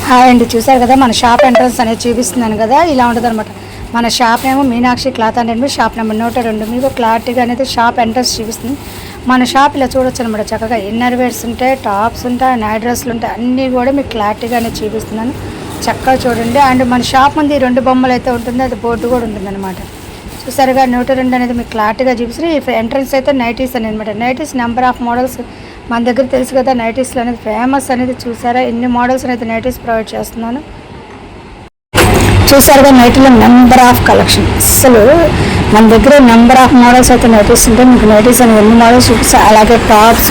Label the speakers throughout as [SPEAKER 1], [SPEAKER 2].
[SPEAKER 1] Hi అండి, చూసారు కదా మన షాప్ ఎంట్రన్స్ అనేది చూపిస్తున్నాను కదా, ఇలా ఉంటుంది అనమాట. మన షాప్ ఏమో Meenakshi cloth and shop number 102. మీకు క్లారిటీగా అనేది షాప్ ఎంట్రన్స్ చూపిస్తుంది. మన షాప్ ఇలా చూడొచ్చు అనమాట. చక్కగా ఇన్నర్ వేర్స్ ఉంటాయి, టాప్స్ ఉంటాయి, నైట్ డ్రెస్లు ఉంటాయి, అన్నీ కూడా మీకు క్లారిటీగా అనేది చూపిస్తున్నాను. చక్కగా చూడండి. అండ్ మన షాప్ ముందు ఈ 2 బొమ్మలు అయితే ఉంటుంది, అది బోర్డు కూడా ఉంటుంది అనమాట. చూసారుగా 102 అనేది మీకు క్లారిటీగా చూపిస్తుంది. ఈ ఎంట్రన్స్ అయితే నైటీస్ అనేది అనమాట. నైటీస్ నెంబర్ ఆఫ్ మోడల్స్ మన దగ్గర తెలుసు కదా, నైటీస్లో అనేది ఫేమస్ అనేది. చూసారా ఎన్ని మోడల్స్ అనేది నైటీస్ ప్రొవైడ్ చేస్తున్నాను. చూసారుగా నైటీలో నెంబర్ ఆఫ్ కలెక్షన్. అసలు మన దగ్గర నెంబర్ ఆఫ్ మోడల్స్ అయితే నైటీస్ ఉంటాయి. మీకు నైటీస్ అనేది ఎన్ని మోడల్స్ చూపిస్తాయి. అలాగే టాప్స్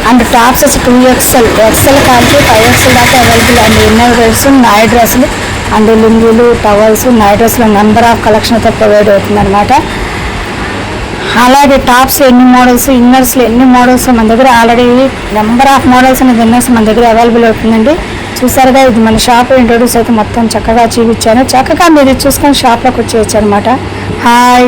[SPEAKER 1] అండ్ టాప్స్ వచ్చి 2XL, XL కాల్చి 5XL దాకా available. And inner wears, night డ్రెస్సులు అండ్ లుంగీలు, టవల్స్, నైట్ డ్రెస్సులు నెంబర్ ఆఫ్ కలెక్షన్ అయితే ప్రొవైడ్ అవుతుంది అనమాట. అలాగే టాప్స్ ఎన్ని మోడల్స్, ఇన్నర్స్లో ఎన్ని మోడల్స్ మన దగ్గర ఆల్రెడీ నెంబర్ ఆఫ్ మోడల్స్ అనేది ఇన్నర్స్ మన దగ్గర అవైలబుల్ అవుతుందండి. చూసారుగా ఇది మన షాప్ ఇంట్రొడ్యూస్ అయితే మొత్తం చక్కగా చూపించాను. చక్కగా మీరు చూసుకొని షాప్లోకి వచ్చేయచ్చు అనమాట. Hi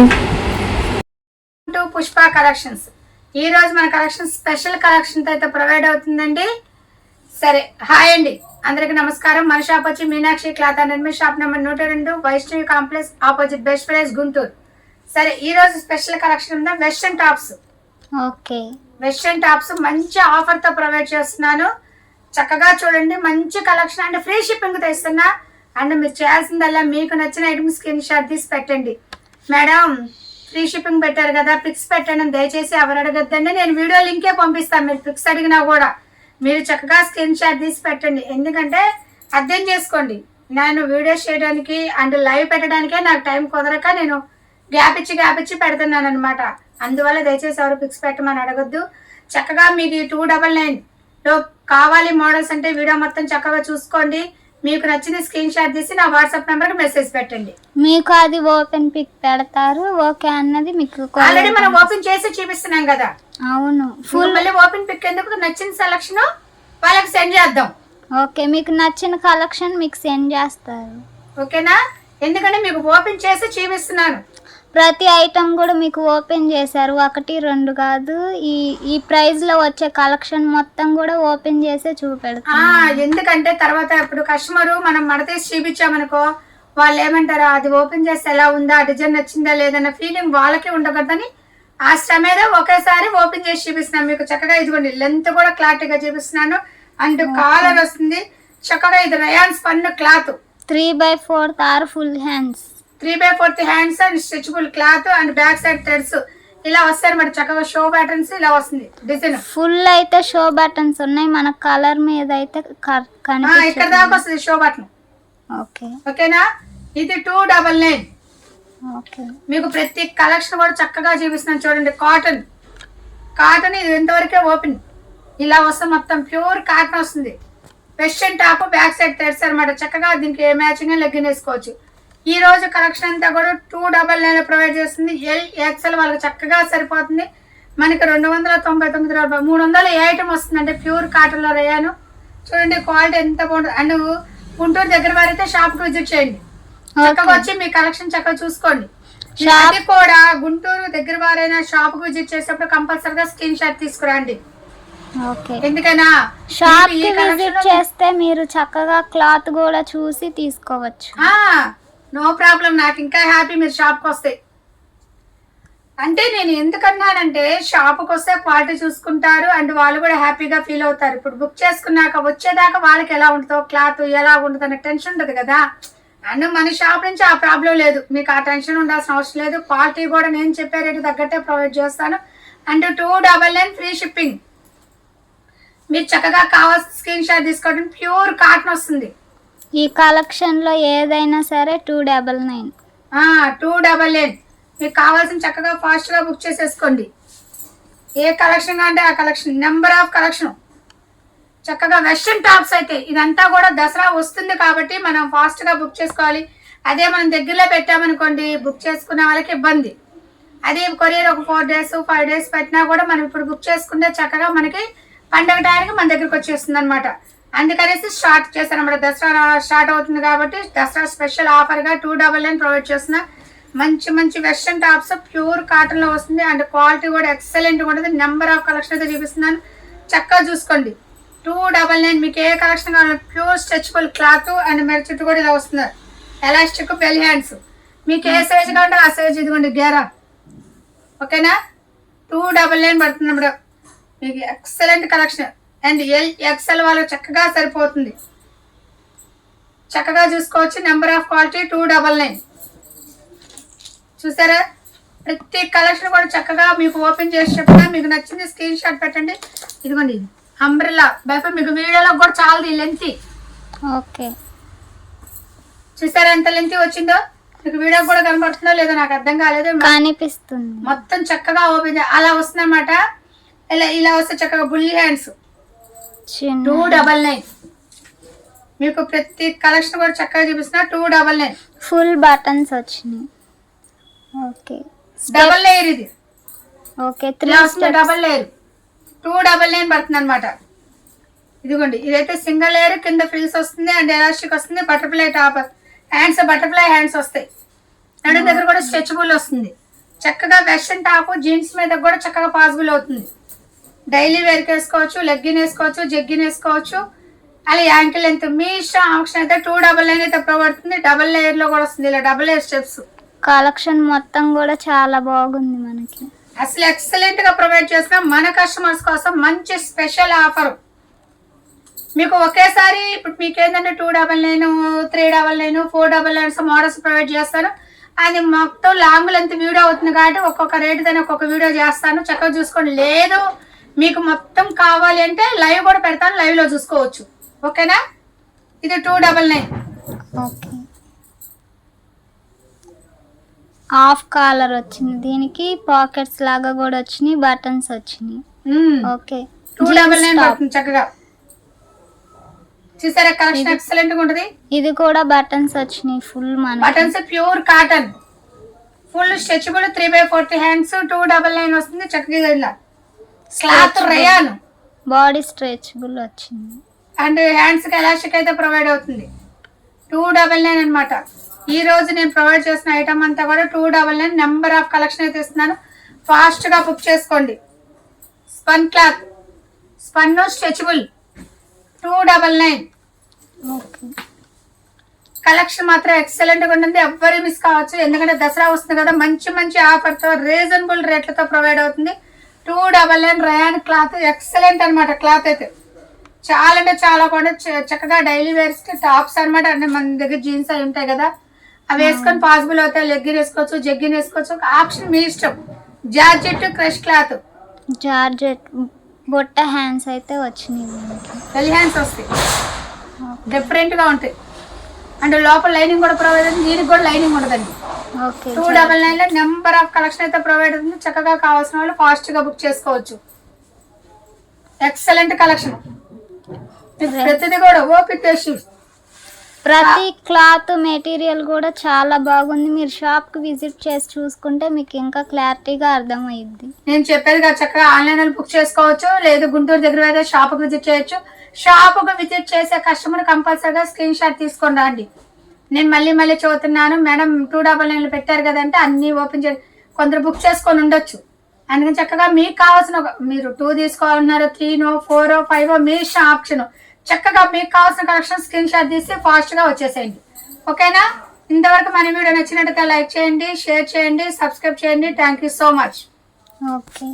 [SPEAKER 1] to Pushpa collections. ఈ రోజు మన కలెక్షన్ స్పెషల్ కలెక్షన్ అయితే ప్రొవైడ్ అవుతుందండి. సరే, హాయ్ అండి, అందరికీ నమస్కారం. మన షాప్ వచ్చి Meenakshi cloth and shop number 102, Vaishnavi complex opposite best price Guntur. సరే, ఈ రోజు స్పెషల్ కలెక్షన్ ఉందా western tops.
[SPEAKER 2] Okay,
[SPEAKER 1] western tops మంచి ఆఫర్ తో ప్రొవైడ్ చేస్తున్నాను. చక్కగా చూడండి, మంచి కలెక్షన్ అండ్ ఫ్రీ షిప్పింగ్ తో ఇస్తున్నా. అండ్ మీరు చేయాల్సిందల్లా మీకు నచ్చిన ఐటమ్ స్క్రీన్ షాట్ తీసి పెట్టండి. మేడం ఫ్రీ షిప్పింగ్ పెట్టారు కదా, పిక్స్ పెట్టండి అని దయచేసి ఎవరు అడగద్దండి. నేను వీడియో లింకే పంపిస్తాను. మీరు పిక్స్ అడిగినా కూడా మీరు చక్కగా స్క్రీన్ షాట్ తీసి పెట్టండి. ఎందుకంటే అర్థం చేసుకోండి, నేను వీడియోస్ చేయడానికి అండ్ లైవ్ పెట్టడానికే నాకు టైం కుదరక నేను గ్యాప్ ఇచ్చి పెడుతున్నాను అనమాట. అందువల్ల దయచేసి ఎవరు పిక్స్ పెట్టమని అడగద్దు. చక్కగా మీకు 299లో కావాలి మోడల్స్ అంటే వీడియో మొత్తం చక్కగా చూసుకోండి. మీకు నచ్చిన స్క్రీన్ షాట్ తీసి నా వాట్సాప్ నెంబర్కి మెసేజ్ పెట్టండి.
[SPEAKER 2] మీకు అది ఓపెన్ పిక్ పెడతారు. ఓకే అన్నది మీకు
[SPEAKER 1] ఆల్రెడీ మనం ఓపెన్ చేసి చూపిస్తున్నాం కదా.
[SPEAKER 2] అవును,
[SPEAKER 1] ఫుల్ మళ్ళీ ఓపెన్ పిక్ ఎందుకు, నచ్చిన సెలక్షన్ వాళ్ళకి సెండ్ చేద్దాం.
[SPEAKER 2] ఓకే, మీకు నచ్చిన కలెక్షన్ మీకు సెండ్ చేస్తారు.
[SPEAKER 1] ఓకేనా? ఎందుకంటే మీకు ఓపెన్ చేసి చూపిస్తున్నాను.
[SPEAKER 2] ప్రతి ఐటమ్ కూడా మీకు ఓపెన్ చేశారు, 1 2 కాదు. ఈ ప్రైస్ లో వచ్చే కలెక్షన్ మొత్తం కూడా ఓపెన్ చేసే చూపెడతారు.
[SPEAKER 1] ఎందుకంటే తర్వాత ఇప్పుడు కస్టమర్ మనం మడతేసి చూపించామనుకో, వాళ్ళు ఏమంటారా అది ఓపెన్ చేస్తే ఎలా ఉందా, డిజైన్ నచ్చిందా లేదన్న ఫీలింగ్ వాళ్ళకి ఉండకూడదని ఆ శ్రమ ఒకేసారి ఓపెన్ చేసి చూపిస్తున్నాను. మీకు చక్కగా ఇదిగోండి, లెంత్ కూడా క్లారిటీగా చూపిస్తున్నాను. అండ్ కాలర్ వస్తుంది చక్కగా. ఇది rayon spun cloth
[SPEAKER 2] 3/4 or full hands,
[SPEAKER 1] 3/4 hands and stretchable cloth and back side threads ఇలా వస్తాయి మరి. చక్కగా షో ప్యాటర్న్స్ ఇలా వస్తుంది డిజైన్.
[SPEAKER 2] ఫుల్ అయితే షో బటన్స్ ఉన్నాయి, మన కలర్ మీద అయితే
[SPEAKER 1] ఇక్కడ దాకా వస్తుంది షో బటన్.
[SPEAKER 2] ఓకే,
[SPEAKER 1] ఓకేనా? ఇది 299.
[SPEAKER 2] ఓకే,
[SPEAKER 1] మీకు ప్రతి కలెక్షన్ కూడా చక్కగా చూపిస్తున్నాను. చూడండి, కాటన్ ఇది ఎంతవరకే ఓపెన్ ఇలా వస్తుంది. మొత్తం ప్యూర్ కాటన్ వస్తుంది. Western top, back side threads అనమాట. చక్కగా దీనికి మ్యాచింగ్ లెగ్గిన్ వేసుకోవచ్చు. ఈ రోజు కలెక్షన్ అంతా కూడా 299 ప్రొవైడ్ చేస్తుంది. XL వాళ్ళకి చక్కగా సరిపోతుంది. మనకి 299 300 ఏ ఐటమ్ వస్తుంది అంటే ప్యూర్ కాటన్ లో రయాను. చూడండి క్వాలిటీ ఎంత బాగుంటుంది. అండ్ గుంటూరు దగ్గర వారైతే షాప్ కు విజిట్ చేయండి. చక్కగా వచ్చి మీ కలెక్షన్ చక్కగా చూసుకోండి. అది కూడా గుంటూరు దగ్గర వారైనా షాప్ కు విజిట్ చేసేటప్పుడు కంపల్సరిగా స్క్రీన్ షాట్ తీసుకురండి. ఎందుకైనా
[SPEAKER 2] షాప్ కి విజిట్ చేస్తే మీరు చక్కగా క్లాత్ కూడా చూసి తీసుకోవచ్చు.
[SPEAKER 1] నో ప్రాబ్లం, నాకు ఇంకా హ్యాపీ మీరు షాప్కి వస్తే. అంటే నేను ఎందుకన్నానంటే షాప్కి వస్తే క్వాలిటీ చూసుకుంటారు అండ్ వాళ్ళు కూడా హ్యాపీగా ఫీల్ అవుతారు. ఇప్పుడు బుక్ చేసుకున్నాక వచ్చేదాకా వాళ్ళకి ఎలా ఉంటుందో, క్లాత్ ఎలా ఉంటుందో అనే టెన్షన్ ఉంటుంది కదా. అండ్ మన షాప్ నుంచి ఆ ప్రాబ్లం లేదు, మీకు ఆ టెన్షన్ ఉండాల్సిన అవసరం లేదు. క్వాలిటీ కూడా నేను చెప్పే రేటు తగ్గట్టే ప్రొవైడ్ చేస్తాను. And 299 free shipping. మీరు చక్కగా కావాల్సిన స్క్రీన్ షాట్ తీసుకోవడం. ప్యూర్ కాటన్ వస్తుంది.
[SPEAKER 2] ఈ కలెక్షన్ లో ఏదైనా సరే 299.
[SPEAKER 1] 299 మీకు కావాల్సిన చక్కగా ఫాస్ట్ గా బుక్ చేసేసుకోండి. ఏ కలెక్షన్ అంటే ఆ కలెక్షన్, నెంబర్ ఆఫ్ కలెక్షన్. చక్కగా వెస్ట్రన్ టాప్స్ అయితే ఇదంతా కూడా దసరా వస్తుంది కాబట్టి మనం ఫాస్ట్ గా బుక్ చేసుకోవాలి. అదే మనం దగ్గరలో పెట్టామనుకోండి, బుక్ చేసుకున్న వాళ్ళకి ఇబ్బంది. అదే కొరియర్ ఒక 4 days 5 days పెట్టినా కూడా మనం ఇప్పుడు బుక్ చేసుకుంటే చక్కగా మనకి పండగ టైంకి మన దగ్గరకు వచ్చేస్తుంది అనమాట. అందుకనేసి స్టార్ట్ చేశాను అన్నమాట. దసరా స్టార్ట్ అవుతుంది కాబట్టి దసరా స్పెషల్ ఆఫర్గా 299 ప్రొవైడ్ చేస్తున్నా. మంచి వెస్ట్రన్ టాప్స్ ప్యూర్ కాటన్ లో వస్తుంది. అండ్ క్వాలిటీ కూడా ఎక్సలెంట్ ఉంటుంది. నెంబర్ ఆఫ్ కలెక్షన్ అయితే చూపిస్తున్నాను, చక్కగా చూసుకోండి.
[SPEAKER 3] 299. మీకు ఏ కలెక్షన్ కావాలి, ప్యూర్ స్ట్రెచబుల్ క్లాత్ అండ్ మెడ చుట్టూ కూడా ఇలా వస్తుంది, ఎలాస్టిక్ బెల్ హ్యాండ్స్. మీకు ఏ సైజ్ కావాలంటే ఆ సైజ్ ఇదిగోండి గేరా. ఓకేనా, 299 పడుతుంది మేడం. మీకు ఎక్సలెంట్ కలెక్షన్ అండ్ XL వాళ్ళకి చక్కగా సరిపోతుంది, చక్కగా చూసుకోవచ్చు. Number of quality 299. చూసారా, ప్రతి కలెక్షన్ కూడా చక్కగా మీకు ఓపెన్ చేసి చెప్తా. మీకు నచ్చింది స్క్రీన్ షాట్ పెట్టండి. ఇదిగోండి అంబ్రెల్లా బైఫ్, మీకు వీడియోలో కూడా చాలా లెంత్.
[SPEAKER 2] ఓకే,
[SPEAKER 3] చూసారా ఎంత లెంత్ వచ్చిందో, మీకు వీడియో కూడా కనబడుతుందో లేదో నాకు అర్థం కాలేదు.
[SPEAKER 2] కనిపిస్తుంది
[SPEAKER 3] మొత్తం చక్కగా ఓపెన్ అలా వస్తుంది అనమాట. ఇలా వస్తే చక్కగా బుల్లి హ్యాండ్స్ 299. మీకు ప్రతి కలెక్షన్ కూడా చక్కగా చూపిస్తున్నా. 299
[SPEAKER 2] ఫుల్ బటన్స్ వచ్చినాయి. ఓకే,
[SPEAKER 3] డబల్ లేయర్ ఇది.
[SPEAKER 2] ఓకే,
[SPEAKER 3] డబల్ లేయర్ 299 పడుతుంది అనమాట. ఇదిగోండి, ఇదైతే సింగిల్ లేయర్, కింద ఫ్రిల్స్ వస్తుంది అండ్ ఎలాస్టిక్ వస్తుంది. Butterfly top hands, butterfly hands వస్తాయి. నడుము దగ్గర కూడా స్ట్రెచబుల్ వస్తుంది. చక్కగా వెస్ట్రన్ టాప్ జీన్స్ మీద కూడా చక్కగా పాసిబుల్ అవుతుంది. డైలీ వేర్కి వేసుకోవచ్చు, లెగ్గిన్ వేసుకోవచ్చు, జెగ్గిన్ వేసుకోవచ్చు. అలా యాంకిల్ లెంత్ మీ ఇష్టం. ఆప్షన్ అయితే 299 అయితే పడుతుంది. డబల్ లేయర్ లో కూడా వస్తుంది, ఇలా డబల్ లేయర్ స్టెప్స్.
[SPEAKER 2] కలెక్షన్ మొత్తం కూడా చాలా బాగుంది మనకి.
[SPEAKER 3] అసలు ఎక్సలెంట్ గా ప్రొవైడ్ చేస్తున్నాం మన కస్టమర్స్ కోసం. మంచి స్పెషల్ ఆఫర్ మీకు ఒకేసారి. ఇప్పుడు మీకు ఏంటంటే 299, 399, 499 మోడల్స్ ప్రొవైడ్ చేస్తాను. అది మొత్తం లాంగ్ లెంత్ వీడియో అవుతుంది కాబట్టి ఒక్కొక్క రేటు దాన్ని ఒక్కొక్క వీడియో చేస్తాను. చక్కగా చూసుకోండి. లేదు మీకు మొత్తం కావాలి అంటే లైవ్ కూడా పెడతాను, లైవ్ లో చూసుకోవచ్చు. ఓకేనా, ఇది 299.
[SPEAKER 2] ఓకే, హాఫ్ కాలర్ వచ్చింది, దీనికి పాకెట్స్ లాగా కూడా వచ్చినాయి, బటన్స్ వచ్చినాయి. ఓకే,
[SPEAKER 3] 299 పడుతుంది చక్కగా. చూసారా కలెక్షన్ ఎక్సలెంట్ గా ఉంటది.
[SPEAKER 2] ఇది కూడా బటన్స్ వచ్చినాయి ఫుల్. మన
[SPEAKER 3] buttons pure cotton, full stretchable 3/40 hands. 299 వస్తుంది. చక్కగా ఇలా క్లాత్ రయాన్,
[SPEAKER 2] బాడీ స్ట్రెచబుల్ వచ్చింది
[SPEAKER 3] అండ్ హ్యాండ్స్ కి ఎలాస్టిక్ అయితే ప్రొవైడ్ అవుతుంది. 299 అనమాట. ఈ రోజు నేను ప్రొవైడ్ చేసిన ఐటమ్ అంతా కూడా 299. నెంబర్ ఆఫ్ కలెక్షన్ అయితే ఇస్తున్నాను, ఫాస్ట్ గా బుక్ చేసుకోండి. Spun cloth, spun stretchable 299.
[SPEAKER 2] Okay,
[SPEAKER 3] collection మాత్రం ఎక్సలెంట్ గా ఉంటుంది. ఎవ్వరు మిస్ కావచ్చు, ఎందుకంటే దసరా వస్తుంది కదా. మంచి మంచి ఆఫర్ తో రీజనబుల్ రేట్లతో ప్రొవైడ్ అవుతుంది. 299 రయాన్ క్లాత్ ఎక్సలెంట్ అనమాట. క్లాత్ అయితే చాలా అంటే చాలా కూడా చక్కగా డైలీ వేర్స్ కి టాప్స్ అనమాట. అంటే మన దగ్గర జీన్స్ అవి ఉంటాయి కదా, అవి వేసుకొని పాసిబుల్ అవుతాయి. లెగ్గిన్ వేసుకోవచ్చు, జెగ్గిన్ వేసుకోవచ్చు, ఆప్షన్ మీ ఇష్టం. Georgette crush cloth,
[SPEAKER 2] georgette Botta hands అయితే వచ్చినాయి.
[SPEAKER 3] వెల్ హ్యాండ్స్ వస్తాయి, డిఫరెంట్ గా ఉంటాయి. అండ్ లోపల లైనింగ్ కూడా ప్రొవైడ్ అవుతుంది, దీనికి కూడా లైనింగ్ ఉండదండి.
[SPEAKER 2] ఓకే,
[SPEAKER 3] 299 లో నెంబర్ ఆఫ్ కలెక్షన్ అయితే ప్రొవైడ్ అవుతుంది. చక్కగా కావాల్సిన వాళ్ళు ఫాస్ట్ గా బుక్ చేసుకోవచ్చు. ఎక్సలెంట్ కలెక్షన్, ప్రతిదీ కూడా ఓపిక చేసి.
[SPEAKER 2] ప్రతి క్లాత్ మెటీరియల్ కూడా చాలా బాగుంది. మీరు షాప్ కి విజిట్ చేసి చూసుకుంటే మీకు ఇంకా క్లారిటీగా అర్థమయ్యింది.
[SPEAKER 3] నేను చెప్పేది కదా, చక్కగా ఆన్లైన్ లో బుక్ చేసుకోవచ్చు, లేదు గుంటూరు దగ్గర అయితే షాప్ కి విజిట్ చేయొచ్చు. షాప్ కి విజిట్ చేసే కస్టమర్ కంపల్సరీగా స్క్రీన్ షాట్ తీసుకొని రండి. నేను మళ్ళీ చూస్తున్నాను మేడం 299 పెట్టారు కదంటే అన్ని ఓపెన్ చేసి కొందరు బుక్ చేసుకొని ఉండొచ్చు. అందుకని చక్కగా మీకు కావాల్సిన మీరు 2 తీసుకోవాలన్నారు, 3, 4, 5 మీ ఇష్టం ఆప్షన్. చక్కగా మీకు కావాల్సిన కలెక్షన్ స్క్రీన్ షాట్ తీసి ఫాస్ట్ గా వచ్చేసేయండి. ఓకేనా, ఇంతవరకు మన వీడియో నచ్చినట్లయితే లైక్ చేయండి, షేర్ చేయండి, సబ్స్క్రైబ్ చేయండి. Thank you so much.
[SPEAKER 2] Okay.